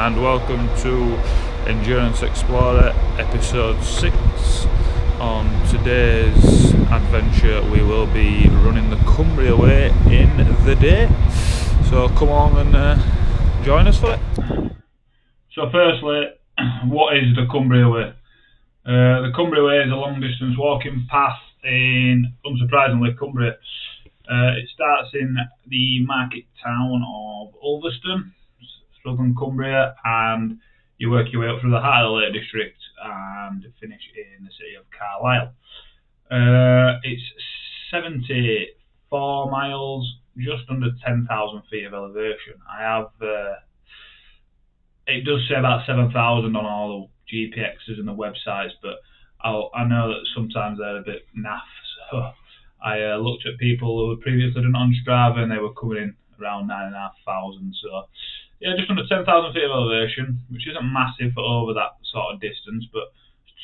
and welcome to Endurance Explorer episode 6. On today's adventure we will be running the Cumbria Way in the day, so come along and join us for it. So firstly, what is the Cumbria Way? The Cumbria Way is a long distance walking path in, unsurprisingly, Cumbria. It starts in the market town of Ulverston, southern Cumbria, and you work your way up through the heart of the Lake District and finish in the city of Carlisle. It's 74 miles, just under 10,000 feet of elevation. It does say about 7,000 on all the GPXs and the websites, but I know that sometimes they're a bit naff, so I looked at people who had previously done it on Strava and they were coming in around 9,500. So yeah, just under 10,000 feet of elevation, which isn't massive for over that sort of distance, but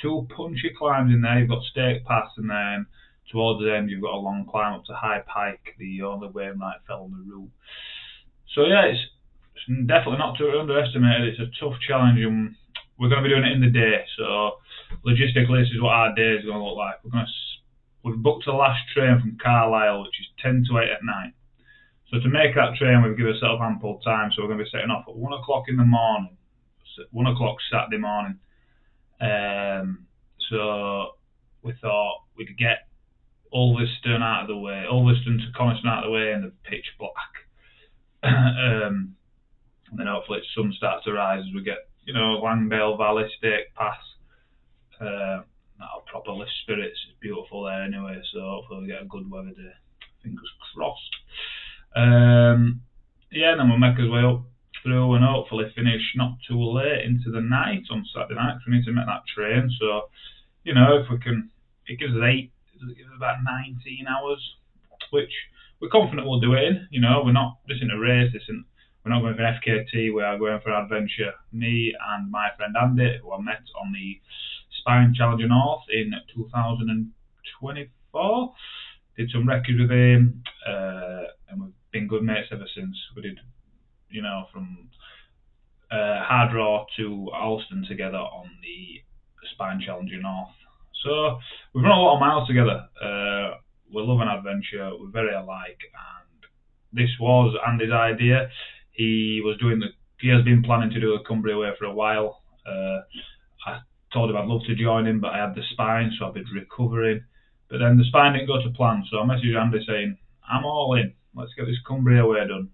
two punchy climbs in there. You've got Stake Pass, and then towards the end you've got a long climb up to High Pike, the only Wainwright fell on the route. So yeah, it's definitely not to be underestimated. It's a tough challenge, and we're going to be doing it in the day. So logistically, this is what our day is going to look like. We've booked the last train from Carlisle, which is 10 to 8 at night. So to make that train, we've given ourselves ample time. So we're going to be setting off at 1 o'clock in the morning, 1 o'clock Saturday morning. So we thought we'd get Ulverston out of the way, Ulverston to Coniston out of the way in the pitch black. And then hopefully the sun starts to rise as we get, Langdale Valley, Stake Pass. That'll proper lift spirits. It's beautiful there anyway, so hopefully we get a good weather day. Fingers crossed. And then we'll make our way up through and hopefully finish not too late into the night on Saturday night, because we need to make that train. So, if we can, it gives us about 19 hours, which we're confident we'll do it in. We're not, this isn't a race, we're not going for an FKT, we are going for an adventure. Me and my friend Andy, who I met on the Spine Challenger North in 2024, did some records with him, and we've been good mates ever since. We did, from Hardraw to Alston together on the Spine Challenger North. So we've run a lot of miles together. We love an adventure, we're very alike, and this was Andy's idea. He has been planning to do a Cumbria Way for a while. I told him I'd love to join him, but I had the spine, so I've been recovering. But then the spine didn't go to plan, so I messaged Andy saying, I'm all in, let's get this Cumbria Way done.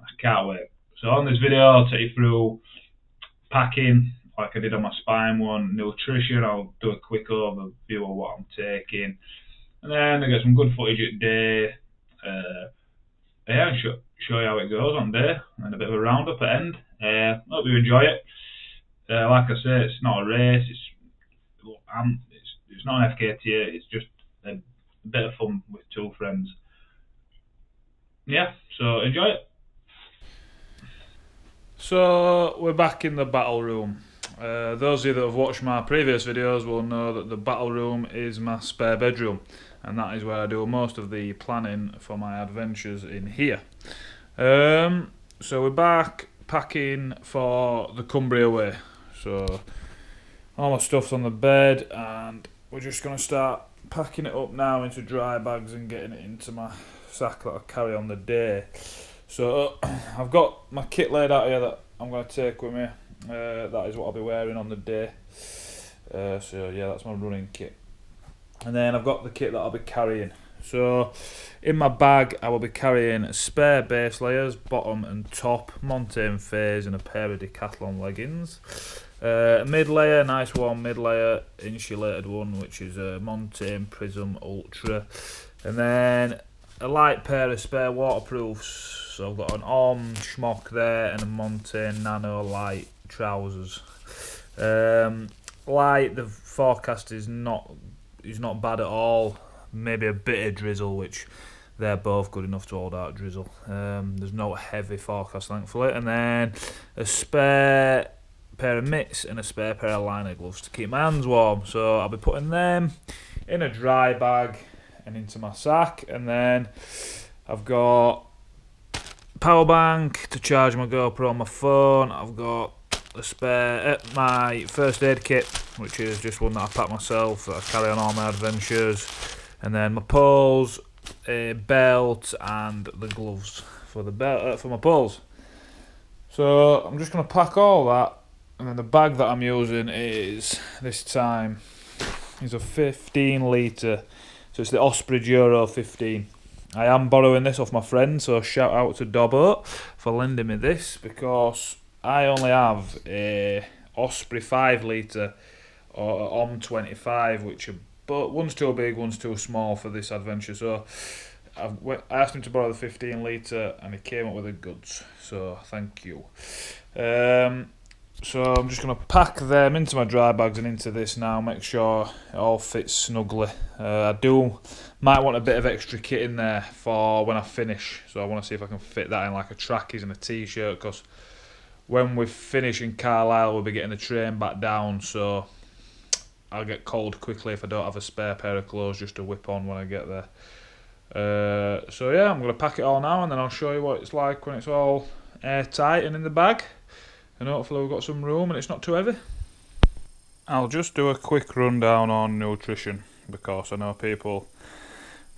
I can't wait. So on this video I'll take you through packing, like I did on my spine one, nutrition, I'll do a quick overview of what I'm taking, and then I get some good footage at day, and show you how it goes on day, and a bit of a roundup at end. Hope you enjoy it. Like I say, it's not a race, it's not an FKT, it's just a bit of fun with two friends. Yeah, so enjoy it. So we're back in the battle room. Those of you that have watched my previous videos will know that the battle room is my spare bedroom, and that is where I do most of the planning for my adventures in here. So we're back packing for the Cumbria Way. So all my stuff's on the bed, and we're just going to start packing it up now into dry bags and getting it into my sack that I carry on the day. So I've got my kit laid out here that I'm going to take with me. That is what I'll be wearing on the day. So yeah, that's my running kit. And then I've got the kit that I'll be carrying. So in my bag I will be carrying spare base layers, bottom and top, Montane Phase, and a pair of Decathlon leggings. Mid layer, nice warm mid layer, insulated one, which is a Montane Prism Ultra. And then a light pair of spare waterproofs. So I've got an Orm Schmock there and a Montane Nano light trousers. Light, the forecast is not bad at all. Maybe a bit of drizzle, which they're both good enough to hold out drizzle. There's no heavy forecast, thankfully. And then a spare pair of mitts and a spare pair of liner gloves to keep my hands warm. So I'll be putting them in a dry bag and into my sack. And then I've got power bank to charge my GoPro on my phone. I've got my first aid kit, which is just one that I pack myself that I carry on all my adventures, and then my poles, a belt, and the gloves for the belt for my poles. So I'm just gonna pack all that, and then the bag that I'm using is this time is a 15 litre, so it's the Osprey Euro 15. I am borrowing this off my friend, so shout out to Dobbo for lending me this, because I only have a Osprey 5 litre or OM25, which are, but one's too big, one's too small for this adventure. So I asked him to borrow the 15 litre, and he came up with the goods. So thank you. So I'm just going to pack them into my dry bags and into this now, make sure it all fits snugly. I might want a bit of extra kit in there for when I finish, so I want to see if I can fit that in, like a trackies and a t-shirt, because when we finish in Carlisle we'll be getting the train back down, so I'll get cold quickly if I don't have a spare pair of clothes just to whip on when I get there. So yeah, I'm going to pack it all now, and then I'll show you what it's like when it's all airtight and in the bag. And hopefully we've got some room and it's not too heavy. I'll just do a quick rundown on nutrition, because I know people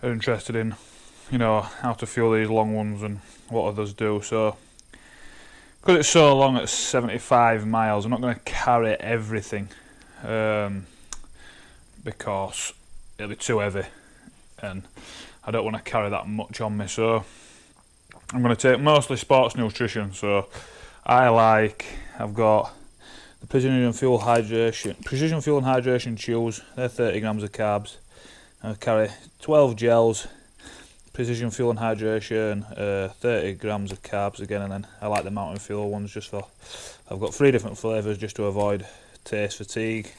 are interested in, how to fuel these long ones and what others do. So, because it's so long at 75 miles, I'm not going to carry everything, because it'll be too heavy and I don't want to carry that much on me. So I'm going to take mostly sports nutrition. So I've got the Precision Fuel and Hydration chews. They're 30 grams of carbs. I carry 12 gels, Precision Fuel and Hydration, 30 grams of carbs again, and then I like the Mountain Fuel ones I've got 3 different flavours just to avoid taste fatigue: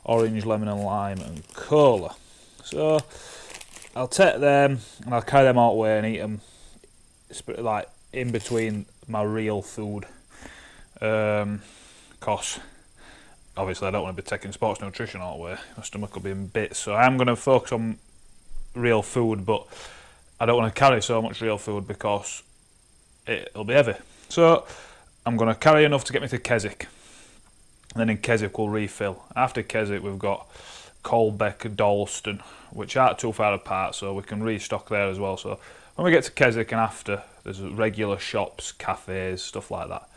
orange, lemon and lime, and cola. So I'll take them and I'll carry them all the way and eat them like in between my real food. Because obviously I don't want to be taking sports nutrition all the way, my stomach will be in bits, so I am going to focus on real food, but I don't want to carry so much real food because it'll be heavy. So I'm going to carry enough to get me to Keswick, and then in Keswick we'll refill. After Keswick we've got Colbeck, Dalston, which aren't too far apart, so we can restock there as well. So when we get to Keswick and after, there's regular shops, cafes, stuff like that.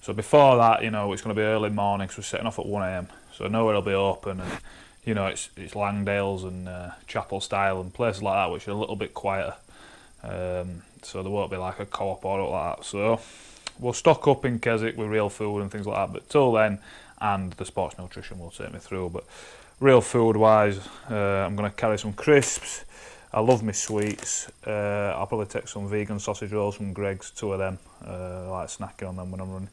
So before that, it's going to be early morning, so we're setting off at 1 AM. So nowhere will be open, and it's Langdale's and Chapel Style and places like that, which are a little bit quieter. So there won't be like a co-op or like that. So we'll stock up in Keswick with real food and things like that. But till then, and the sports nutrition will take me through. But real food wise, I'm going to carry some crisps. I love my sweets. I'll probably take some vegan sausage rolls from Greg's, 2 of them. I like snacking on them when I'm running.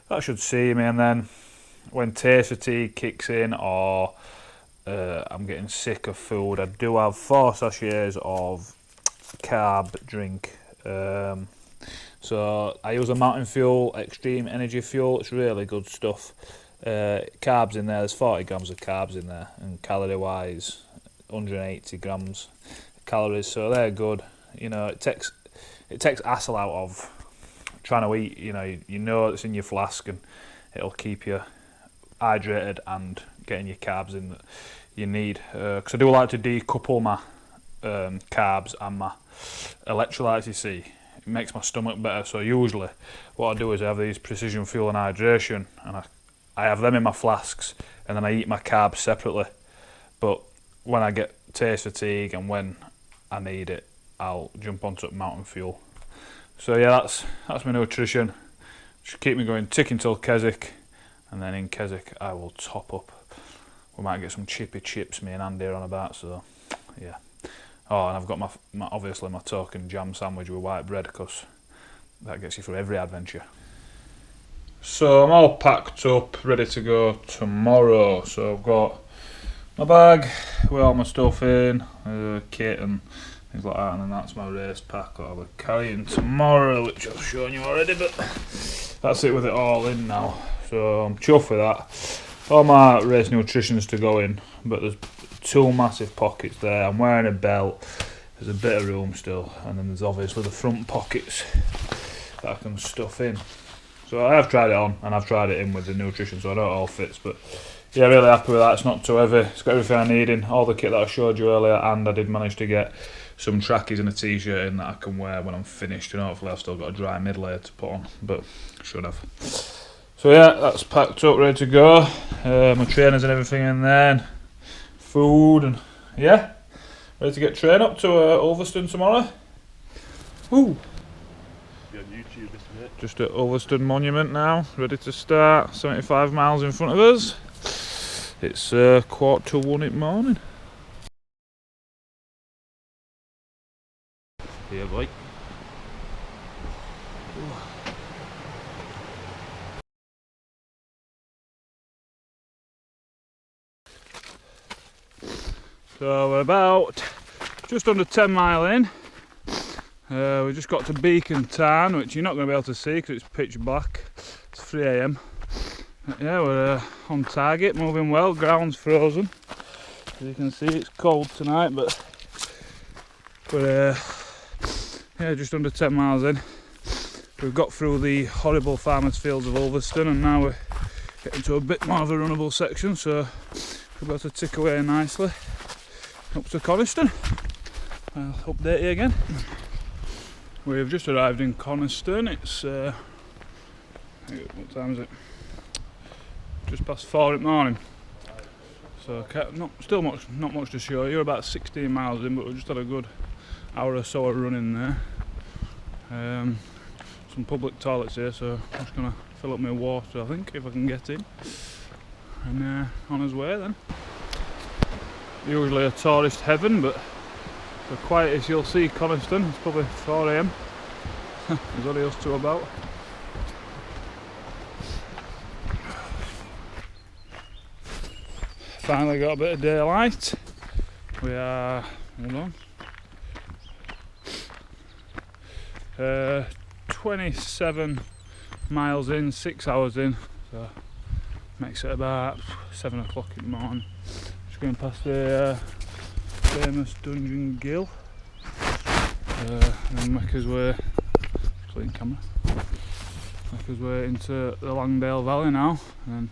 That should see me. And then when taste fatigue kicks in, or I'm getting sick of food, I do have 4 sachets of carb drink. So I use a Mountain Fuel Extreme Energy Fuel. It's really good stuff. Carbs in there, there's 40 grams of carbs in there, and calorie wise 180 grams calories, so they're good. It takes hassle out of trying to eat. You know it's in your flask, and it'll keep you hydrated and getting your carbs in that you need. Because I do like to decouple my carbs and my electrolytes. You see, it makes my stomach better. So usually, what I do is I have these Precision Fuel and Hydration, and I have them in my flasks, and then I eat my carbs separately. But when I get taste fatigue and when I need it, I'll jump onto Mountain Fuel. So yeah, that's my nutrition. Should keep me going, ticking till Keswick, and then in Keswick I will top up. We might get some chippy chips, me and Andy are on about. So yeah. Oh, and I've got my obviously my token jam sandwich with white bread, because that gets you through every adventure. So I'm all packed up, ready to go tomorrow. So I've got my bag with all my stuff in, kit and things like that, and then that's my race pack that I'll be carrying tomorrow, which I've shown you already, but that's it with it all in now. So I'm chuffed with that. All my race nutrition's to go in, but there's 2 massive pockets there. I'm wearing a belt, there's a bit of room still, and then there's obviously the front pockets that I can stuff in. So I have tried it on, and I've tried it in with the nutrition, so I know it all fits. But yeah, really happy with that. It's not too heavy. It's got everything I need in, all the kit that I showed you earlier, and I did manage to get some trackies and a t-shirt in that I can wear when I'm finished, and hopefully I've still got a dry mid layer to put on, but should have. So yeah, that's packed up, ready to go. My trainers and everything in there, and food, and yeah, ready to get train up to Ulverston tomorrow. Woo! Be on YouTube, isn't it? Just at Ulverston Monument now, ready to start. 75 miles in front of us. It's 1:45 in the morning. Yeah, boy. So we're about just under 10 mile in. We just got to Beacon Tarn, which you're not going to be able to see because it's pitch black. It's 3 AM. Yeah, we're on target, moving well. Ground's frozen. As you can see, it's cold tonight, but we're yeah, just under 10 miles in. We've got through the horrible farmers' fields of Ulverston, and now we're getting to a bit more of a runnable section, so we'll be able to tick away nicely up to Coniston. I'll update you again. We've just arrived in Coniston. It's what time is it? Just past 4 in the morning. So not much to show you. We're about 16 miles in, but we've just had a good hour or so of running there. Some public toilets here, so I'm just gonna fill up my water, I think, if I can get in. And on his way then. Usually a tourist heaven, but the quietest you'll see Coniston. It's probably 4 AM. There's only us two about. Finally got a bit of daylight. We are, hold on, 27 miles in, 6 hours in, so makes it about 7 o'clock in the morning. Just going past the famous Dungeon Gill, and make his way, clean camera, make his way into the Langdale Valley now, and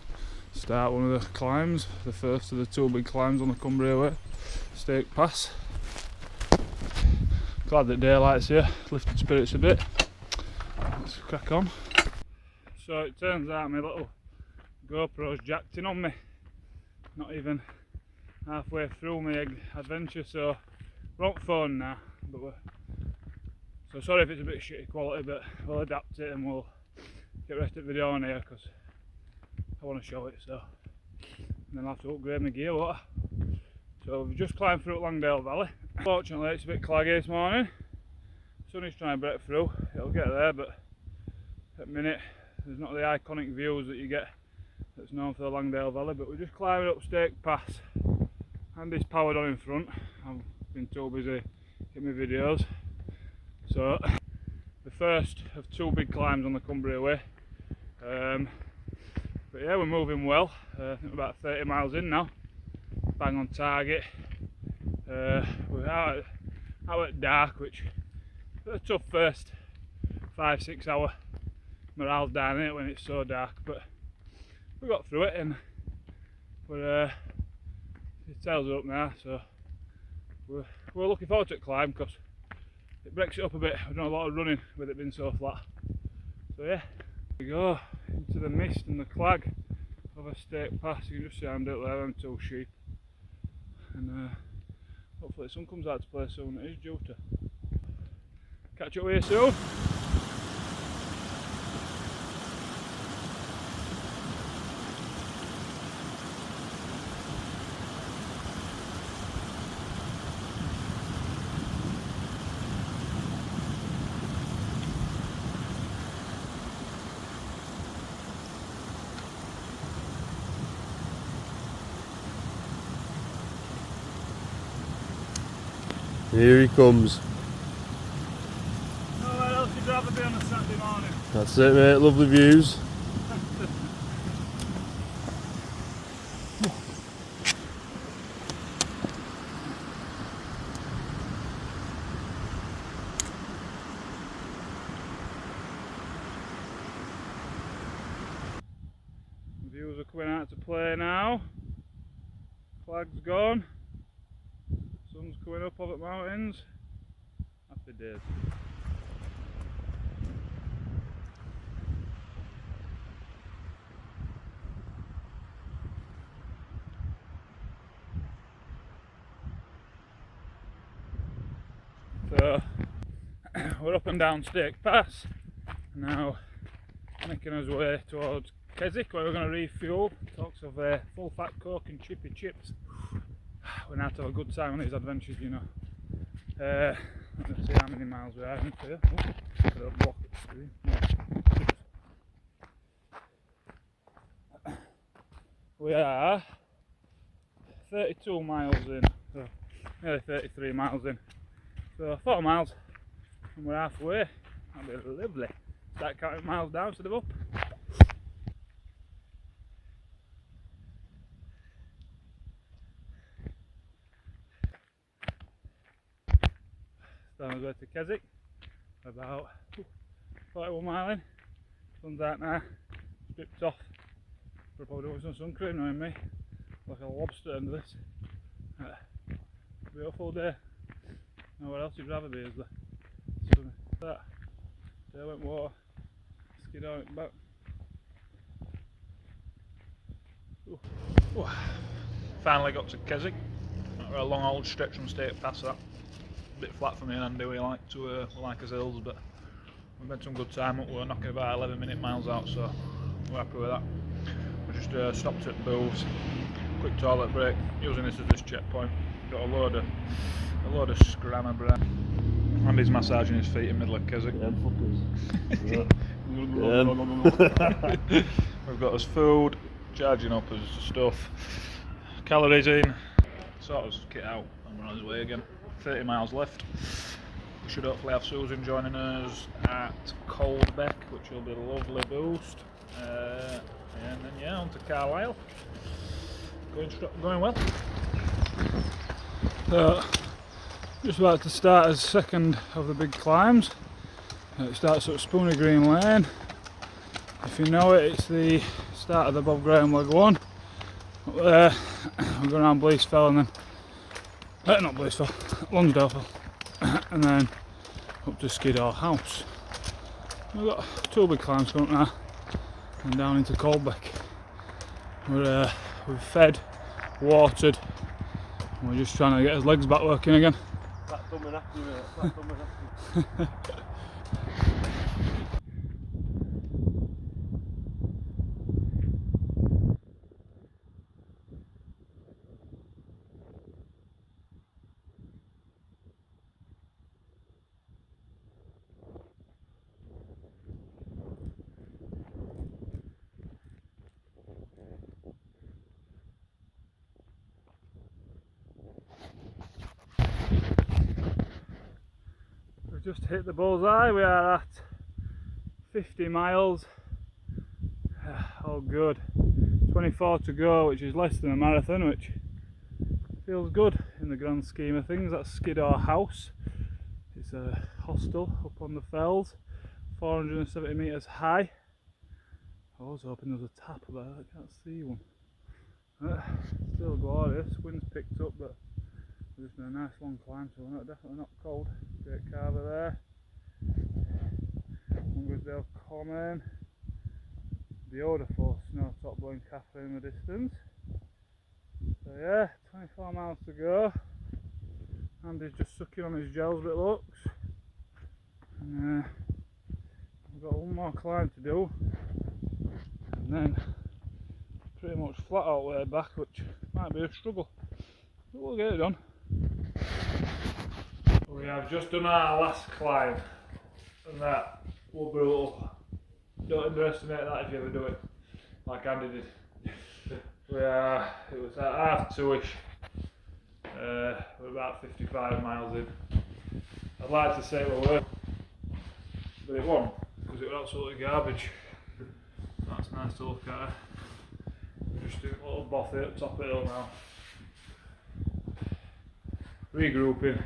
start one of the climbs, the first of the 2 big climbs on the Cumbria Way, Stake Pass. Glad that daylight's here, lifted spirits a bit. Let's crack on. So it turns out my little GoPro's jacked in on me, not even halfway through my adventure, so we're on phone now, but so sorry if it's a bit shitty quality, but we'll adapt it and we'll get the rest of the video on here because I want to show it, so and then I'll have to upgrade my gear, won't I? So we've just climbed through Langdale Valley. Fortunately it's a bit claggy this morning. Sun is trying to break through, it'll get there, but at the minute there's not the iconic views that you get that's known for the Langdale Valley, but we're just climbing up Stake Pass. Andy's powered on in front, I've been too busy in my videos. So the first of 2 big climbs on the Cumbria Way. But yeah, we're moving well. I think we're about 30 miles in now. Bang on target. We're out at dark, which is a tough first 5-6 hour. Morale's down in it when it's so dark, but we got through it, and we're the tails are up now, so we're looking forward to the climb because it breaks it up a bit. We've done a lot of running with it being so flat. So yeah, here we go into the mist and the clag of a Stake Pass. You can just see I'm out there, them 2 sheep, and hopefully the sun comes out to play soon. It is due to. Catch up with you soon. Here he comes. Nowhere else you'd rather be on a Saturday morning. That's it, mate. Lovely views. play now. Flag's gone. Sun's coming up over the mountains. Happy days. So we're up and down Stake Pass, now making us way towards Keswick, where we're going to refuel. Talks of full fat coke and chippy chips. We're going to have a good time on these adventures, you know. Let's see how many miles we are in here. Don't block the screen. No. We are 32 miles in, so nearly 33 miles in. So 4 miles and we're halfway. That'll be lovely. Start counting miles down instead of up. So I'm going to Keswick. About 41 mile in. Sun's out now. Stripped off. We're probably doing some sun cream knowing me. Like a lobster under this. Beautiful day. Nowhere else you'd rather be, is there? Sunny. That. There went water. Skid on it back. Ooh. Ooh. Finally got to Keswick. After a long old stretch from Stake Pass. That. A bit flat for me and Andy. We like us hills, but we've had some good time up. We're knocking about 11-minute miles out, so we're happy with that. We just stopped at Booths. Quick toilet break. Using this as this checkpoint. Got a load of scrammer bread. Andy's massaging his feet in the middle of Keswick. Yeah, fuckers. We've got us food, charging up as stuff, calories in, sort of kit out, and we're on his way again. 30 miles left. We should hopefully have Susan joining us at Coldbeck, which will be a lovely boost. And then yeah, on to Carlisle. Going well. Just about to start a second of the big climbs. It starts at Spoony Green Lane. If you know it, it's the start of the Bob Graham leg one. Up there, we're going around Bleasfell and then, not Bleasfell, Lonsdale, and then up to Skiddaw House. We've got 2 big climbs coming up now, and down into Coldbeck. We've fed, watered, and we're just trying to get his legs back working again. That coming after you, mate. That coming after you. We've just hit the bullseye. We are at 50 miles. All good. 24 to go, which is less than a marathon, which feels good in the grand scheme of things. That's Skiddaw House. It's a hostel up on the fells, 470 metres high. I was hoping there was a tap, but I can't see one. Still glorious. Wind's picked up, but we've just been a nice long climb, so we're definitely not cold. Great carver there. Mungersdale Common. Beautiful snow top blowing Catherine in the distance. So yeah, 24 miles to go. Andy's just sucking on his gels, but it looks. And we've got one more climb to do, and then pretty much flat out way back, which might be a struggle, but we'll get it done. We have just done our last climb, and that will be brutal. Don't underestimate that if you ever do it, like Andy did. It was at 2:30ish. We're about 55 miles in. I'd like to say we were, but it wasn't, because it was absolutely garbage. That's nice to look at. We're just doing a little bothy at the top of the hill now. Regrouping,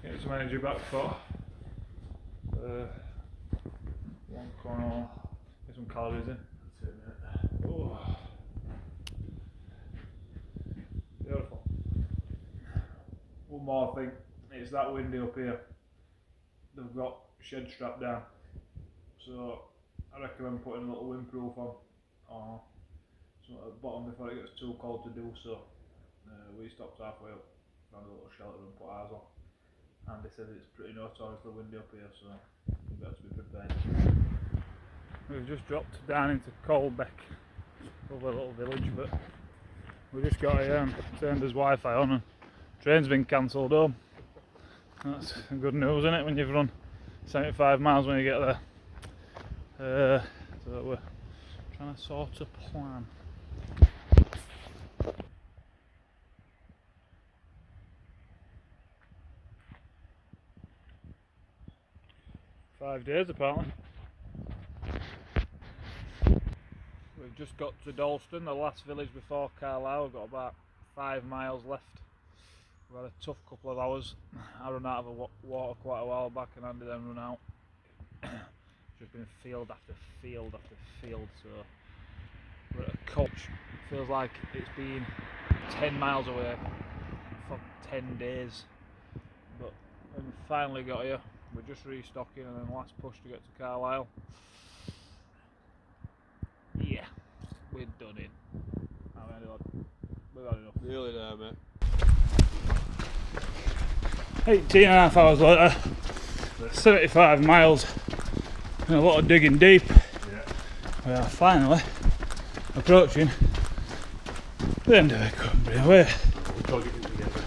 getting some energy back for one corner, get some calories in. That's it, mate. Oh. one more thing, it's that windy up here. They've got shed strapped down, so I recommend putting a little windproof on or something at the bottom before it gets too cold to do so. We stopped halfway up, found a little shelter and put ours on. Andy says it's pretty notoriously windy up here, so you've got to be prepared. We've just dropped down into Colbeck, over a little village, but we just got here and turned his Wi-Fi on and train's been cancelled home. That's good news, isn't it, when you've run 75 miles when you get there. So we're trying to sort a plan. "5 days apparently." We've just got to Dalston, the last village before Carlisle. We've got about 5 miles left. We've had a tough couple of hours. I ran out of water quite a while back and Andy then run out. Just been field after field after field, so we're at a coach. It feels like it's been 10 miles away for 10 days. But when we finally got here, we're just restocking and then last push to get to Carlisle. Yeah, we're done in. We've had enough. Nearly there, mate. 18.5 hours later, 75 miles and a lot of digging deep. Yeah. We are finally approaching the end of the Cumbria Way. We've got to get it together.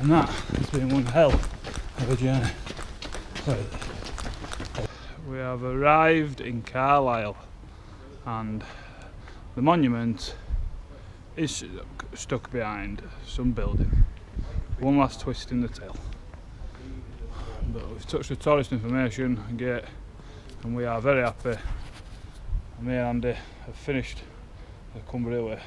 And that has been one hell of a journey. We have arrived in Carlisle and the monument is stuck behind some building. One last twist in the tail. But we've touched the tourist information gate and we are very happy. Me and Andy have finished the Cumbria Way.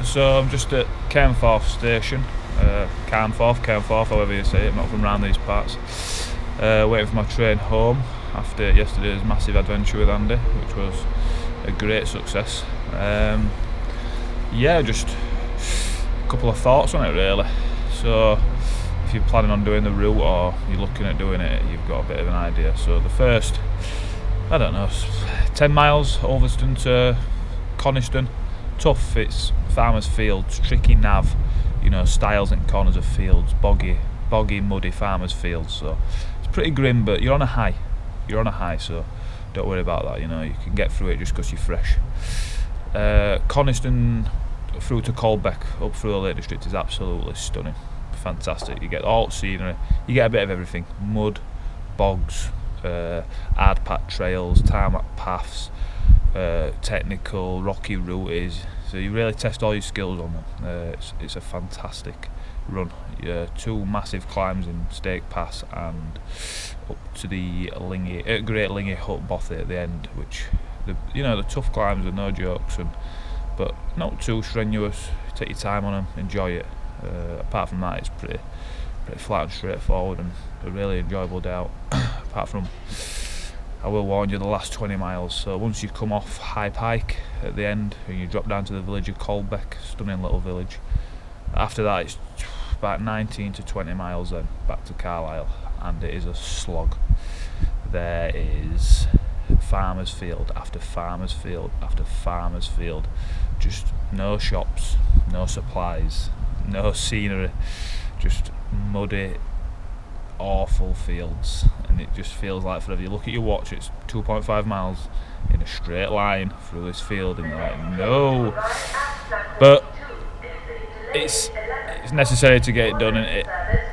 So I'm just at Cairnforth station, Cairnforth, however you say it, I'm not from around these parts. Waiting for my train home after yesterday's massive adventure with Andy, which was a great success. Yeah, just a couple of thoughts on it really. So if you're planning on doing the route or you're looking at doing it, you've got a bit of an idea. So the first, I don't know, 10 miles, Ulverston to Coniston. Tough, it's farmers' fields, tricky nav, you know, stiles and corners of fields, boggy, muddy farmers' fields. So it's pretty grim, but you're on a high. So don't worry about that. You know, you can get through it just because you're fresh. Coniston through to Colbeck, up through the Lake District is absolutely stunning, fantastic. You get all the scenery, you get a bit of everything: mud, bogs, hard packed trails, tarmac paths. Technical rocky routes, so you really test all your skills on them. It's a fantastic run. 2 massive climbs in Stake Pass and up to the Great Lingy Hut Bothy at the end, which the tough climbs are no jokes, but not too strenuous. Take your time on them, enjoy it. Apart from that, it's pretty flat and straightforward and a really enjoyable day out. Apart from, I will warn you, the last 20 miles. So once you come off High Pike at the end and you drop down to the village of Colbeck, stunning little village. After that it's about 19 to 20 miles then back to Carlisle, and it is a slog. There is farmers' field after farmers' field after farmers' field. Just no shops, no supplies, no scenery, just muddy, awful fields, and it just feels like forever. You look at your watch, it's 2.5 miles in a straight line through this field and you're like, no, but it's necessary to get it done. And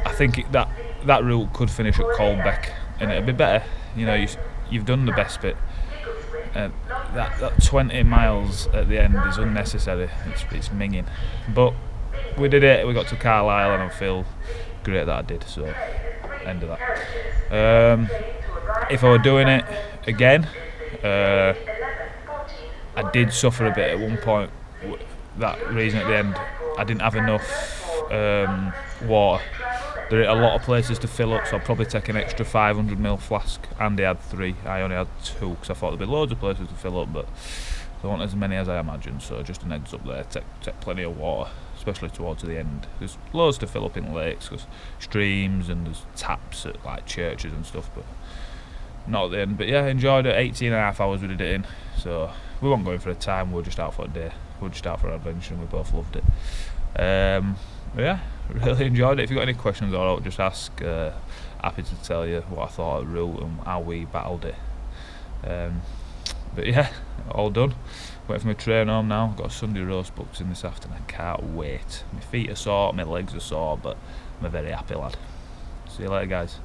I think that route could finish at Colbeck and it'd be better, you know, you've done the best bit. That 20 miles at the end is unnecessary. It's minging, but we did it. We got to Carlisle and I feel great that I did. So end of that. If I were doing it again, I did suffer a bit at one point. That reason at the end, I didn't have enough water. There are a lot of places to fill up, so I'll probably take an extra 500ml flask. Andy had 3, I only had 2 because I thought there'd be loads of places to fill up, but There weren't as many as I imagined, so just an heads up there, take plenty of water, especially towards the end. There's loads to fill up in lakes, because streams and there's taps at like churches and stuff, but not at the end. But yeah, enjoyed it. 18.5 hours we did it in, so we weren't going for a time, we were just out for a day. We were just out for an adventure and we both loved it. But yeah, really enjoyed it. If you've got any questions or out, just ask. Happy to tell you what I thought of the route and how we battled it. But yeah, all done. Waiting for my train home now. Got a Sunday roast booked in this afternoon. I can't wait. My feet are sore, my legs are sore, but I'm a very happy lad. See you later, guys.